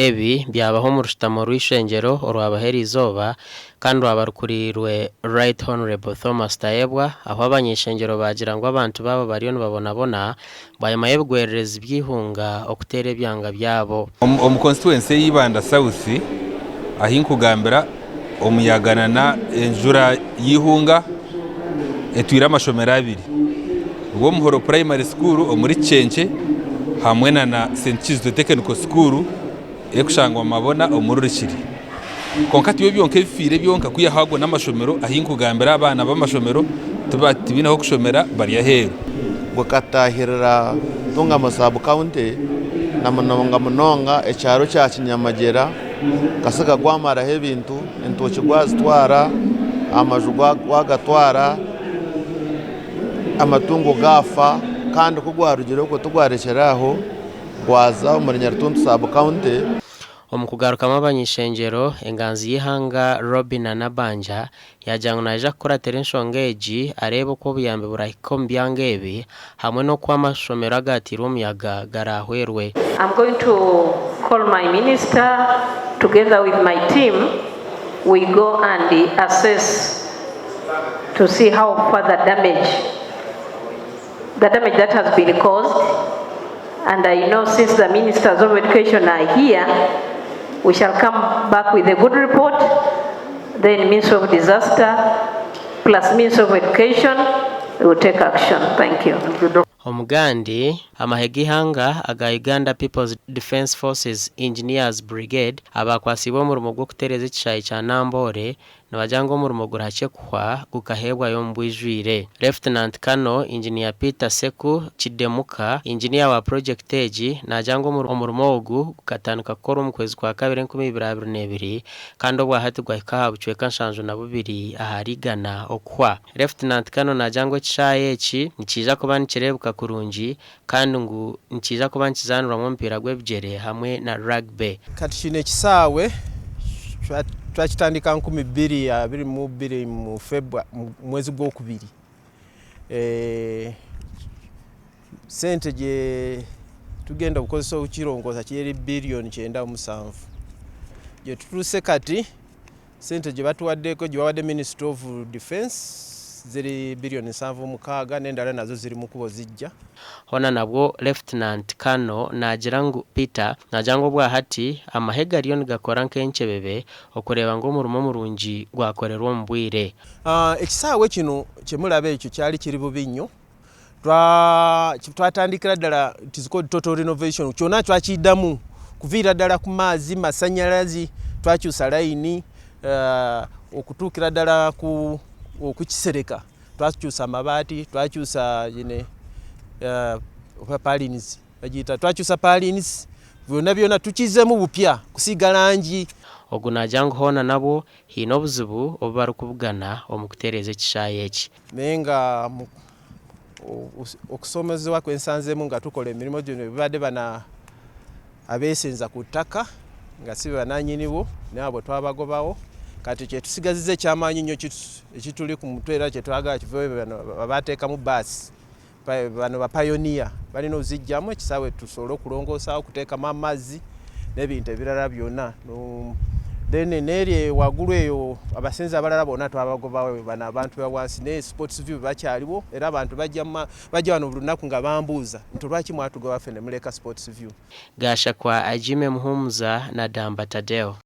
Ebi byabaho mu rushitamo rw'ishengyero orwabahera izoba kandi rwabarukurirwe Right Honorable Thomas Tayebwa aho abany'ishengyero bagira ngo abantu babo bariyo nibabonabona bayamaye bugwerereza iby'ihunga okutera ebyanga byabo. Constituency y'Ibanda South ahinkugambira omuyagana na enjura y'ihunga etwira amashomero abiri ubwo muhoro primary school omuri Chenche hamwe na St. Kizito Technical School ekushangwa mabona omururikiri konkati byo byonke bifire byonka kuyahagwa n'amashomero ahinkugambira abana b'amashomero tubati binaho kushomera bari yaheru bukatahirira tunga masabu county na munonga ecyaro cya Kinyamagera kasaka gwamara hebintu entoki gwazitwara amajugwa gwagatwara amatungo gafa kandi kugwarugire ko tugwarekeraho gwaza umurinyarutuntu sub county omukugarukamo abany'ishengyero enganzi y'eihanga Robin na Banja yajyanwe naje akora terenshongeji areba ko buyambe burahiko mbyanga ebi hamwe no kwa mashomero agatira umuyaga garahwerwe. I'm going to call my minister together with my team. We go and assess to see how further damage that has been caused. And I know since the ministers of education are here, we shall come back with a good report. Then means of disaster plus means of education, we will take action. Thank you. Omugandi amahega ihanga aga Uganda People's Defense Forces Engineers Brigade abakwasibo mu rumo gwo kutereza icishayi cya Nambore nabajyango mu rumo gurahakekwa gukahebwa yombwijwire. Lieutenant Kano Engineer Peter Seku Kidemuka engineer wa project egi najyango mu rumo ogu gukatanuka kora mu kwezi kwa 2022 kandi obwa hati gwa ikahabucwe kanshanjo na bubiri aharigana okwa. Lieutenant Kano najyango icishayi eki nikija kuba nikirebuka kurungi kandi ngu nikiza kuba nkizanura mu mpira gw'ebjere hamwe na rugby. Kati kine kisawe twakitandika 2022 mu February mwezi gw'okubiri. Sente je tugenda kukozesa ukirongoza kiyeri billion 9.7 je tutuse kati sente je batuwaddeko je bawadde Ministry of Defense ziri billion 7.6 n'endala nazo ziri mu kubo zijja. Hona nabwo Lieutenant Kano nagirangu Peter najango bwa hati amahega riyo ngakora nkenchebebe okureba ngo mu rumo murungi gwakorerwa mbwire. Ekisawe kino kyemulabe ekyo kyali kiri bubinyo twatandikira ddala tiziko total renovation kyona twakidamu kuvira ddala ku maazi masanyalazi twakyusa line okutukira ddala ku okukisereka twakyusa amabati twakyusa yine palins bagita twakyusa palins byona tukizemu bupya kusiga langi ogunajango hona nabo hino obuzibu obaru kubugana omukutereza ekishayi eki menga okusomezebwa kwensanzemu nga tukola emirimo gino bibadde bana abesenza ku ttaka nga si bananyinibo nabo twabagobawo kati kye tusigazize kyamaanyi nnyo ekituli ku mutwe era kye twagala kive babateeka mu basi bano ba pioneer balina ozijjamu ekisaawe tusobola okulongoosa okuteekamu amazzi n'ebintu ebirala byonna then n'eri waggulu eyo abasenzi abalala bonna twabagobawo bano abantu bawansi ne sports view bakyaliwo era abantu bajja wano buli lunaku nga bambuuza nti lwaki mwatuga waffe ne muleka sports view. Gasha kwa Ajime Muhumuza na Damba Tadeo.